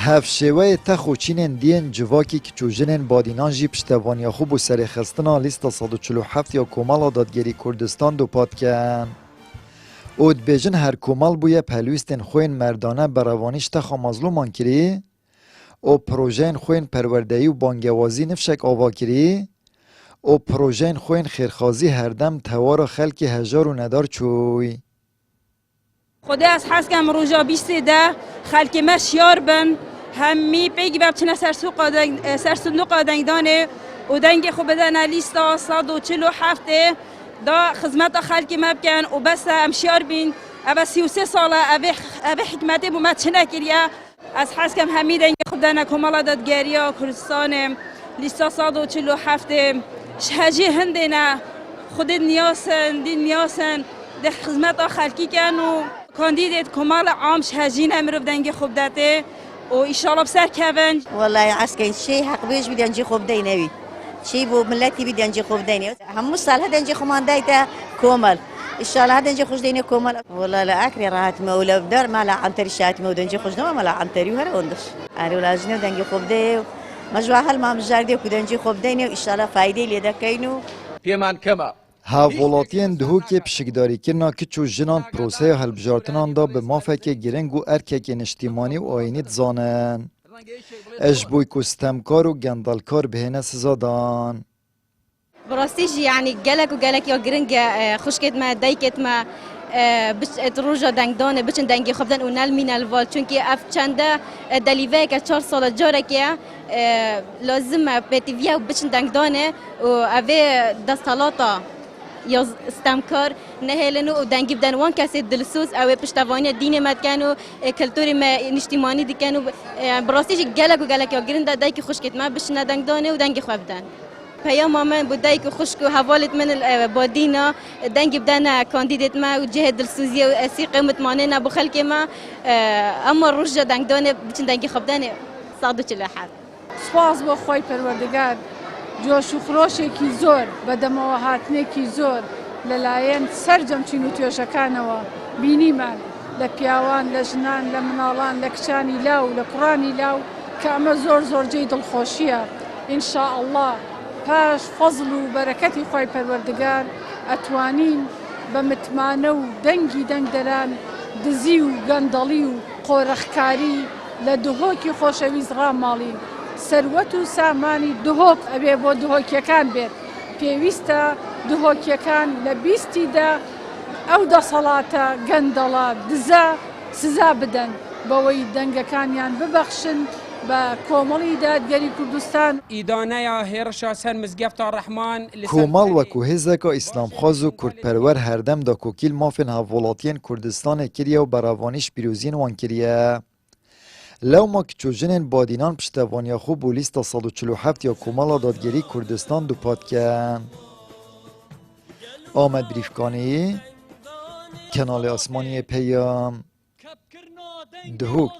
هف شوه تخوچین دین جواکی که چوجنین بادینان جی پشتوانی خوب و سرخستنا لیست 147 یا کمال دادگری کردستان دو پاد کن. اود بیجن هر کمال بویه پلویستین خوین مردانه براوانیش تخوا مظلومان کری او پروژین خوین پروردهی و بانگوازی نفشک آوا کری او پروژین خوین خیرخازی هردم توار خلکی هجار و ندار چوی خدا از حس کم روزا 20 ده خلک مشیار بن همی پیگی بچنه سرسندوق دنگدانه و دنگ خوب بدن لیستا 147 دا خدمت خلک مبکن و بس امشیار بین اوه 33 ساله اوه حکمتی بو مچنه کریا از حس کم همی دنگ خوب دنه کمالا دادگریا کردستان لیستا 147 شهجی هندینا خود نیاسن دی نیاسن ده خدمت خلکی کن و کاندیدیت کمال عام شهجین امرو دنگ خوب داته و ایشالا بسر کون والله عسكري شيء حق بيش بدي نجي خوب دينوي شيء بو ملتي بدي نجي خوب ديني هم صار هذا نجي خمان دايته كومل ان شاء الله هذا نجي خوش ديني كومل والله لا اكري راحت مولا بدار ما لا عنتري شات مود نجي خوش ما لا عنتري وهر وندش انا ولا جنو دنجي خوب دي مجوا هل ما مجاردي كو دنجي خوب ديني ان شاء الله فايده لي دكاينو پیمان کما هاولاتین دهو که پشکداری کرنا که چو جنان پروسه هلبجارتنان دا به مافک گرنگ و ارکک نشتیمانی و آینیت زانن اش بوی کستمکار و گندلکار بهنه سزادان براستيش يعني جالك وجالك يا جرينجا خشكت ما دايكت ما بش تروجا دنگدانه بچن دنگی خودن و نل مین الوال چونکی اف چنده دلیوه که 4 سال جاره که لازم بتیویا بچن دنگدانه و اوه دستالاتا یا استمکار نهلنو و دنگی بدن وان کسی دلسوز او پشتوانی دین مد کنو کلتوری ما نشتیمانی دی کنو براستیش گلک و گلک یا گرینده دایکی خشکت ما بشنه دنگدانه و دنگی خواه بدن پیام من بودایی که خشک و حوالت من با دینا دنگ بدن کاندیدت ما و جه دلسوزی و اسی قیمت مانه نبو خلک ما اما روش دنگدانه بچن دنگی خواه بدن 147 سپاس بۆ خۆی پەروەردگار جۆش و خرۆشێکی زۆر بەدەمەوە هاتنێکی زۆر لەلایەن سەرجەمچین و توێژەکانەوە بینیمان لە پیاوان لە ژنان لە مناڵان لە کچانی لاو لە کوڕانی لاو کە ئەمە زۆر زۆرجێی دڵخۆشیە ئینشاءالله پاش فەزڵ و بەرەکەتی خۆی پەروەردگار ئەتوانین بە متمانە و دەنگی دەنگدەران دزی و گەندەڵی و قۆرەخکاری لە دهۆکی خۆشەویست ڕاماڵین سەروەت و سامانی دهۆک ئەبێ بۆ دهۆکیەکان بێت پێویستە دهۆکیەکان لە 20دا ئەو دەسەڵاتە گەندەڵە دزە سزا بدەن بەوەی دەنگەکانیان ببەخشن بە کۆمەڵی دادگەری کوردستان ایدانه هێرشا سەر مزگەفتا ڕەحمان کومال وکو هزکا اسلام خواز و کردپرور هردم دا کوکیل مافن هاولاتین کردستان کریه و براوانیش پیروزین وان کریه لو ما که چوجنین بادینان پشتوانی خوب و لیست 147 یا کومال دادگری کردستان دو پاد کن آمد بریفکانی کنال آسمانی پیام دهوک